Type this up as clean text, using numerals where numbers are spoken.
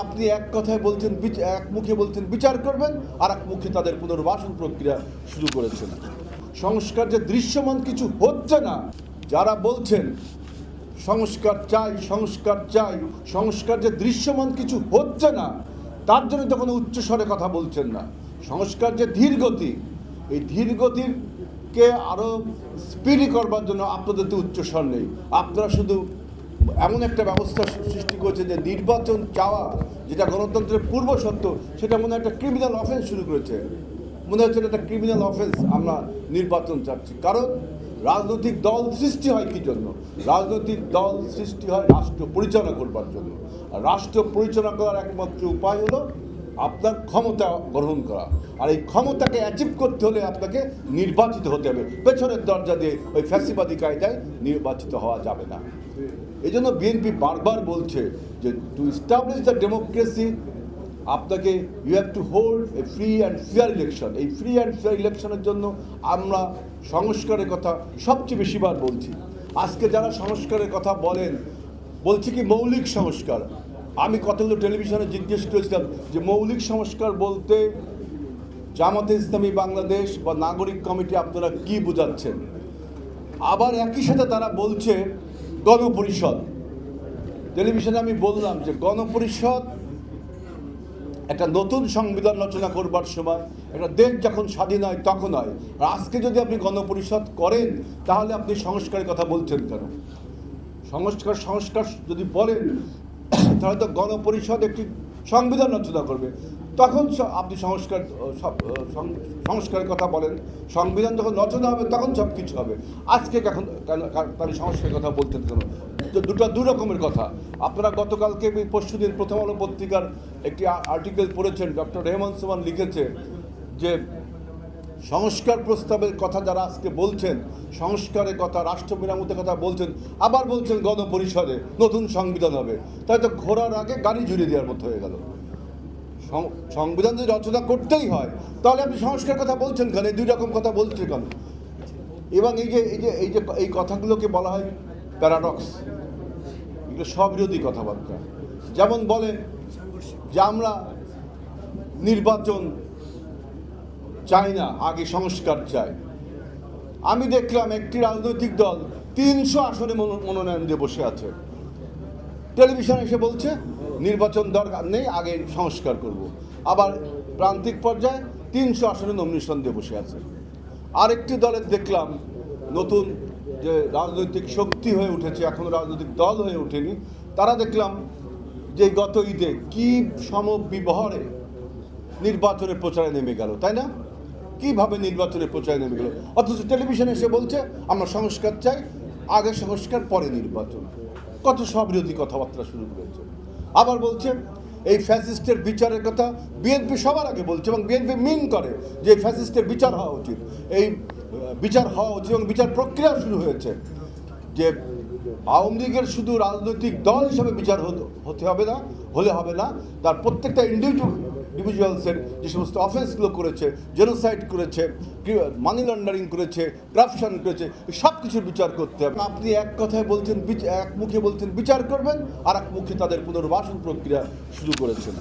আপনি এক কথায় বলছেন, এক মুখে বলছেন বিচার করবেন, আর এক মুখে তাদের পুনর্বাসন প্রক্রিয়া শুরু করেছেন। সংস্কার যে দৃশ্যমান কিছু হচ্ছে না, যারা বলছেন সংস্কার চাই সংস্কার চাই, সংস্কার যে দৃশ্যমান কিছু হচ্ছে না, তার জন্য তো কোনো উচ্চস্বরে কথা বলছেন না। সংস্কার যে ধীরগতি, এই ধীরগতিকে আরও স্পিডি করবার জন্য আপনাদের তো উচ্চস্বর নেই। আপনারা শুধু এমন একটা ব্যবস্থা সৃষ্টি করেছে যে নির্বাচন চাওয়া, যেটা গণতন্ত্রের পূর্বশর্ত, সেটা মনে হয় একটা ক্রিমিনাল অফেন্স শুরু করেছে। মনে হচ্ছে একটা ক্রিমিনাল অফেন্স আমরা নির্বাচন চাচ্ছি। কারণ রাজনৈতিক দল সৃষ্টি হয় কী জন্য? রাজনৈতিক দল সৃষ্টি হয় রাষ্ট্র পরিচালনা করবার জন্য। আর রাষ্ট্র পরিচালনা করার একমাত্র উপায় হলো আপনার ক্ষমতা গ্রহণ করা। আর এই ক্ষমতাকে অ্যাচিভ করতে হলে আপনাকে নির্বাচিত হতে হবে। পেছনের দরজা দিয়ে ওই ফ্যাসিবাদী কায়দায় নির্বাচিত হওয়া যাবে না। এই জন্য বিএনপি বারবার বলছে যে টু এস্টাবলিশ দ্য ডেমোক্রেসি, আপনাকে you have to hold a free and fair election. এই ফ্রি অ্যান্ড ফেয়ার ইলেকশনের জন্য আমরা সংস্কারের কথা সবচেয়ে বেশিবার বলছি। আজকে যারা সংস্কারের কথা বলেন, বলছি কি মৌলিক সংস্কার। আমি কতগুলো টেলিভিশনে জিজ্ঞেস করেছিলাম যে মৌলিক সংস্কার বলতে জামাতে ইসলামী বাংলাদেশ বা নাগরিক কমিটি আপনারা কি বোঝাচ্ছেন? আবার একই সাথে তারা বলছে গণপরিষদ। টেলিভিশনে আমি বললাম যে গণপরিষদ একটা নতুন সংবিধান রচনা করবার সময়, একটা দেশ যখন স্বাধীন হয় তখন হয়। আর আজকে যদি আপনি গণপরিষদ করেন, তাহলে আপনি সংস্কারের কথা বলছেন কেন? সংস্কার যদি বলেন, তাহলে তো গণপরিষদ একটি সংবিধান রচনা করবে, তখন আপনি সংস্কারের কথা বলেন। সংবিধান যখন রচনা হবে তখন সব কিছু হবে। আজকে তাহলে সংস্কারের কথা বলছেন কেন? দুই রকমের কথা। আপনারা গতকালকে পরশুদিন প্রথম আলো পত্রিকার একটি আর্টিকেল পড়েছেন, ডক্টর রেহমান সোমান লিখেছে যে সংস্কার প্রস্তাবের কথা যারা আজকে বলছেন, সংস্কারের কথা, রাষ্ট্র মেরামতের কথা বলছেন, আবার বলছেন গণপরিষদে নতুন সংবিধান হবে। তাই তো ঘোড়ার আগে গাড়ি ঝুলিয়ে দেওয়ার মতো হয়ে গেল। সংবিধান যদি রচনা করতেই হয়, তাহলে আপনি সংস্কার কথা বলছেন কেন? এই দুই রকম কথা বলছেন কেন? এবং এই কথাগুলোকে বলা হয় প্যারাডক্স। এগুলো স্ববিরোধী কথাবার্তা। যেমন বলেন যে আমরা নির্বাচন চাই না, আগে সংস্কার চাই। আমি দেখলাম একটি রাজনৈতিক দল 300 আসনে মনোনয়ন দিয়ে বসে আছে। টেলিভিশনে এসে বলছে নির্বাচন দরকার নেই, আগে সংস্কার করব। আবার প্রান্তিক পর্যায়ে 300 আসনে নমিনেশন দিয়ে বসে আছে। আরেকটি দলের দেখলাম নতুন যে রাজনৈতিক শক্তি হয়ে উঠেছে, এখনও রাজনৈতিক দল হয়ে ওঠেনি, তারা দেখলাম যে গত ঈদে কি সমবিবহারে নির্বাচনের প্রচারে নেমে গেল, তাই না? কিভাবে নির্বাচনের প্রচারে নেমে গেল, অথচ টেলিভিশনে এসে বলছে আমরা সংস্কার চাই, আগে সংস্কার পরে নির্বাচন। কত স্ববিরোধী কথাবার্তা শুরু করেছে। আবার বলছে এই ফ্যাসিস্টের বিচারের কথা বিএনপি সবার আগে বলছে, এবং বিএনপি মিন করে যে ফ্যাসিস্টের বিচার হওয়া উচিত। এই বিচার হওয়া উচিত এবং বিচার প্রক্রিয়া শুরু হয়েছে। যে আওয়ামী লীগের শুধু রাজনৈতিক দল হিসাবে বিচার হতে হবে না, হলে হবে না, তার প্রত্যেকটা ইন্ডিভিজুয়ালসের যে সমস্ত অফেন্সগুলো করেছে, জেনোসাইড করেছে, মানি লন্ডারিং করেছে, করাপশন করেছে, সব কিছুর বিচার করতে হবে। আপনি এক কথায় বলছেন, এক মুখে বলছেন বিচার করবেন, আর এক মুখে তাদের পুনর্বাসন প্রক্রিয়া শুরু করেছেন।